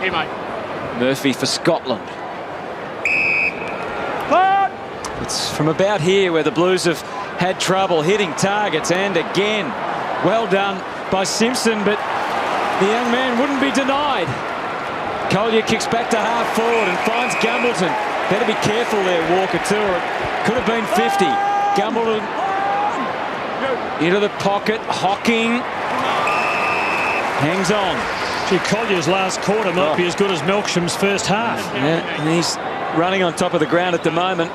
Hey, mate. Murphy for Scotland. It's from about here where the Blues have had trouble hitting targets, and again, well done by Simpson, but the young man wouldn't be denied. Collier kicks back to half forward and finds Gumbleton. Better be careful there, Walker, too, or it could have been 50. Gumbleton into the pocket, Hocking hangs on. Gee, Collier's last quarter might be as good as Melksham's first half. Yeah, and he's running on top of the ground at the moment.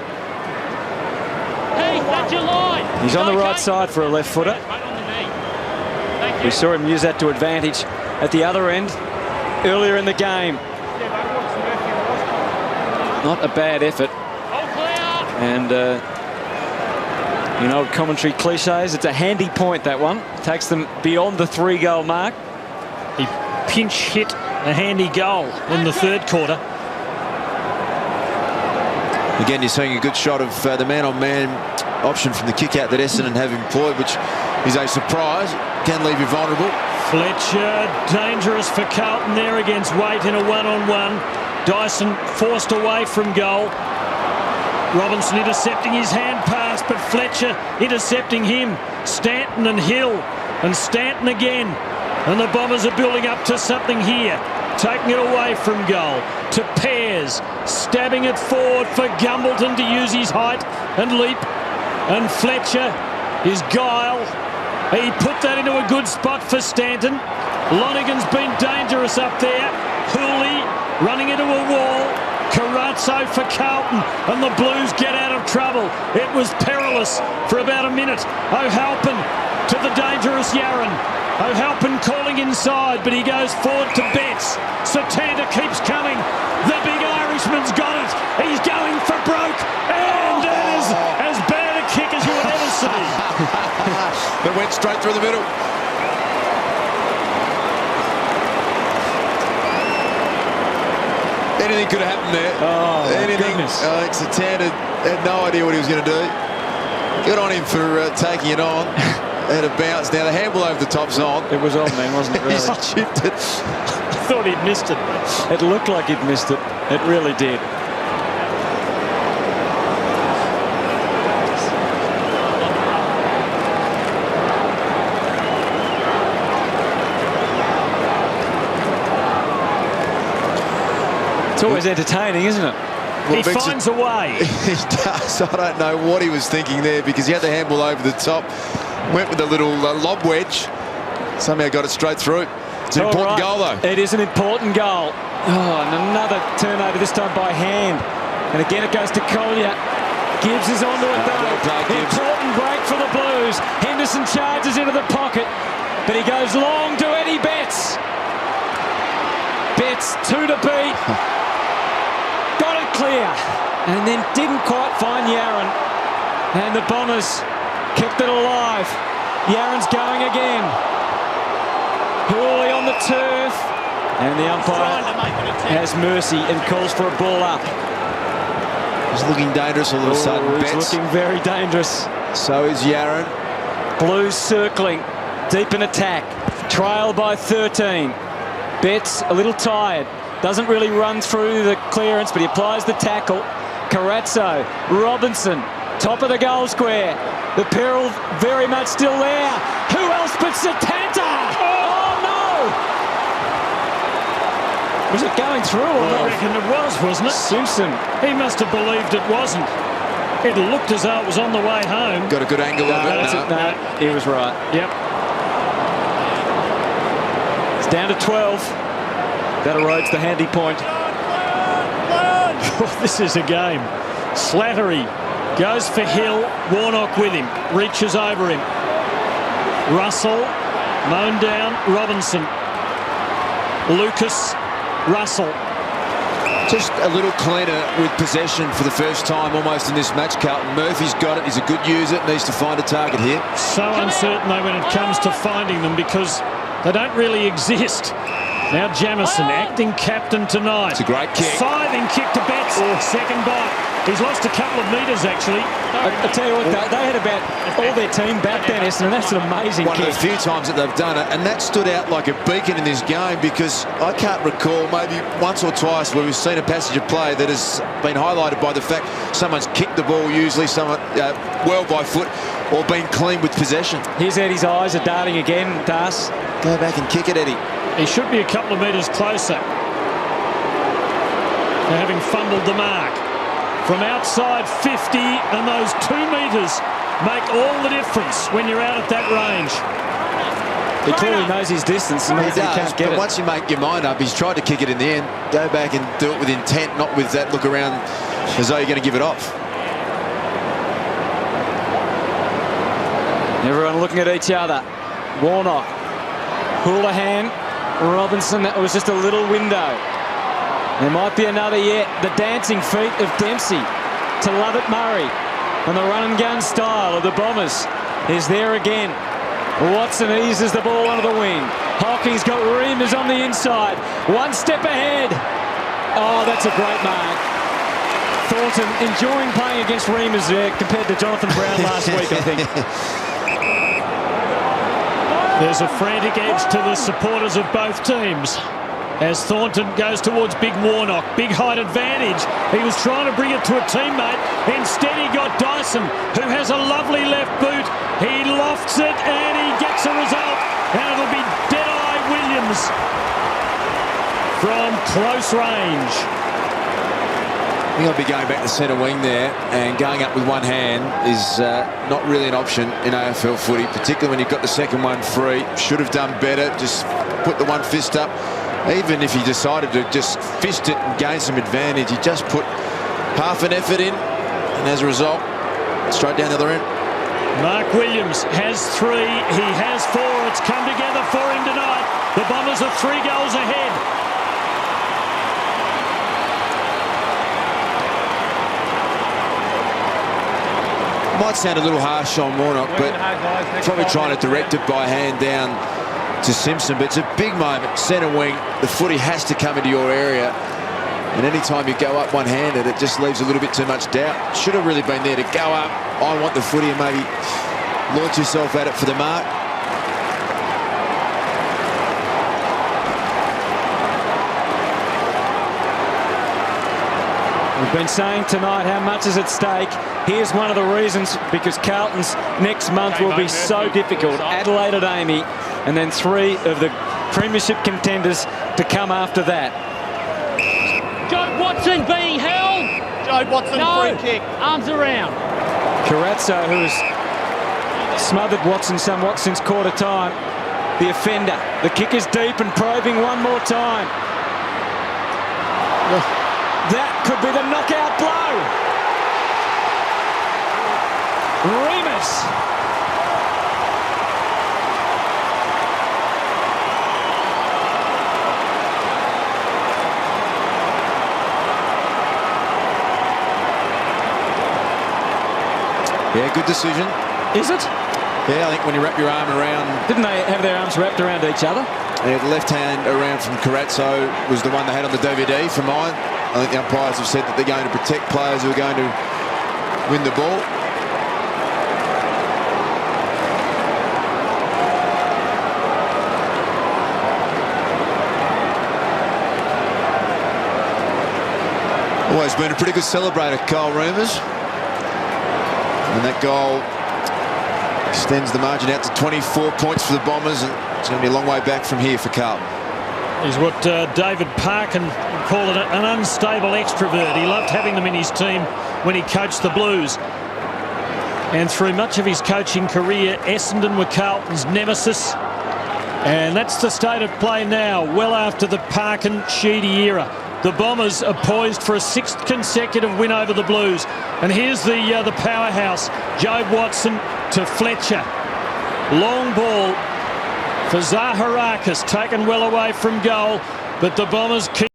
Hey, that's your line. He's on the right side for a left footer. We saw him use that to advantage at the other end earlier in the game. Not a bad effort. And in old commentary cliches, it's a handy point, that one. Takes them beyond the 3-goal mark. He pinch hit a handy goal in the third quarter. Again, you're seeing a good shot of the man-on-man option from the kick-out that Essendon have employed, which is a surprise. Can leave you vulnerable. Fletcher, dangerous for Carlton there against Waite in a one-on-one. Dyson forced away from goal. Robinson intercepting his hand pass, but Fletcher intercepting him. Stanton and Hill, and Stanton again. And the Bombers are building up to something here. Taking it away from goal to Pears, stabbing it forward for Gumbleton to use his height and leap. And Fletcher, his guile, he put that into a good spot for Stanton. Lonergan's been dangerous up there. Hooley running into a wall. Carazzo for Carlton, and the Blues get out of trouble. It was perilous for about a minute. O'Halpin to the dangerous Yarran. O'Halpin calling inside, but he goes forward to Betts. Satanta keeps coming. The big Irishman's got it. He's going for broke, and that is as bad a kick as you would ever see. That went straight through the middle. Anything could have happened there. Oh, anything. goodness. I think Satanta had no idea what he was going to do. Good on him for taking it on. And a bounce. Now the handball over the top's on. It was on, man, wasn't it? Really? He's chipped it. I thought he'd missed it. It looked like he'd missed it. It really did. It's always entertaining, isn't it? He finds a way. He does. I don't know what he was thinking there, because he had the handball over the top, went with a little lob wedge, somehow got it straight through. It's an important goal, though. It is an important goal. Oh, and another turnover, this time by hand. And again it goes to Collier. Gibbs is onto it, though. Well played, Gibbs. Important break for the Blues. Henderson charges into the pocket, but he goes long to Eddie Betts. Betts, 2 to beat. Got it clear, and then didn't quite find Yarran. And the Bombers kept it alive. Yarran's going again. Hawley on the turf, and the umpire has mercy and calls for a ball up. He's looking dangerous all of a sudden. He's looking very dangerous. So is Yarran. Blues circling, deep in attack, trail by 13. Betts a little tired, doesn't really run through the clearance, but he applies the tackle. Carazzo, Robinson, top of the goal square. The peril very much still there. Who else but Satanta? Oh no! Was it going through or I not? reckon it was, wasn't it? Simpson. He must have believed it wasn't. It looked as though it was on the way home. Got a good angle of it. No, he was right. Yep. It's down to 12. That erodes the handy point. Oh, this is a game. Slattery goes for Hill. Warnock with him. Reaches over him. Russell. Mown down. Robinson. Lucas. Russell. Just a little cleaner with possession for the first time almost in this match, Carlton. Murphy's got it. He's a good user. Needs to find a target here. So uncertain, though, when it comes to finding them, because they don't really exist. Now Jamison, acting captain tonight. It's a great kick. Scything kick to Betts. Second bite. He's lost a couple of metres, actually. I tell you what, they had about all their team back then, Essendon. That's an amazing One kick. of the few times that they've done it, and that stood out like a beacon in this game, because I can't recall maybe once or twice where we've seen a passage of play that has been highlighted by the fact someone's kicked the ball, usually someone well by foot, or been clean with possession. Here's Eddie's eyes are darting again, Das. Go back and kick it, Eddie. He should be a couple of metres closer to having fumbled the mark. From outside 50, and those 2 metres make all the difference when you're out at that range. He clearly knows his distance and He knows he does, can't get but it. once you make your mind up, he's tried to kick it in the end. Go back and do it with intent, not with that look around as though you're going to give it off. Everyone looking at each other. Warnock, Houlihan, Robinson. That was just a little window. There might be another yet. The dancing feet of Dempsey to Lovett Murray. And the run and gun style of the Bombers is there again. Watson eases the ball onto the wing. Hawking's got Reamers on the inside. One step ahead. Oh, that's a great mark. Thornton enjoying playing against Reamers there compared to Jonathan Brown last week, I think. There's a frantic edge to the supporters of both teams as Thornton goes towards Big Warnock. Big height advantage. He was trying to bring it to a teammate. Instead, he got Dyson, who has a lovely left boot. He lofts it and he gets a result. And it'll be Deadeye Williams from close range. I think I'll be going back to centre wing there, and going up with one hand is not really an option in AFL footy, particularly when you've got the second one free. Should have done better, just put the one fist up. Even if he decided to just fist it and gain some advantage, he just put half an effort in, and as a result, straight down the other end. Mark Williams has 3, he has 4. It's come together for him tonight. The Bombers are 3 goals ahead. Might sound a little harsh on Warnock, but probably trying to direct it by hand down to Simpson. But it's a big moment. Centre wing, the footy has to come into your area. And any time you go up one-handed, it just leaves a little bit too much doubt. Should have really been there to go up. I want the footy and maybe launch yourself at it for the mark. We've been saying tonight how much is at stake. Here's one of the reasons, because Carlton's next month will be so difficult. Adelaide at Amy, and then 3 of the premiership contenders to come after that. Joe Watson being held. Joe Watson, free kick. Arms around. Carazzo, who has smothered Watson somewhat since quarter time. The offender. The kick is deep and probing one more time. That could be the knockout blow. Remus. Yeah, good decision. Is it? Yeah, I think when you wrap your arm around... Didn't they have their arms wrapped around each other? Yeah, the left hand around from Carazzo was the one they had on the DVD for mine. I think the umpires have said that they're going to protect players who are going to win the ball. Always been a pretty good celebrator, Kyle Reamers. And that goal extends the margin out to 24 points for the Bombers, and it's going to be a long way back from here for Carlton. He's what David Parkin would call it, an unstable extrovert. He loved having them in his team when he coached the Blues. And through much of his coaching career, Essendon were Carlton's nemesis. And that's the state of play now, well after the Parkin-Sheedy era. The Bombers are poised for a 6th consecutive win over the Blues. And here's the powerhouse, Jobe Watson to Fletcher. Long ball for Zaharakis, taken well away from goal, but the Bombers keep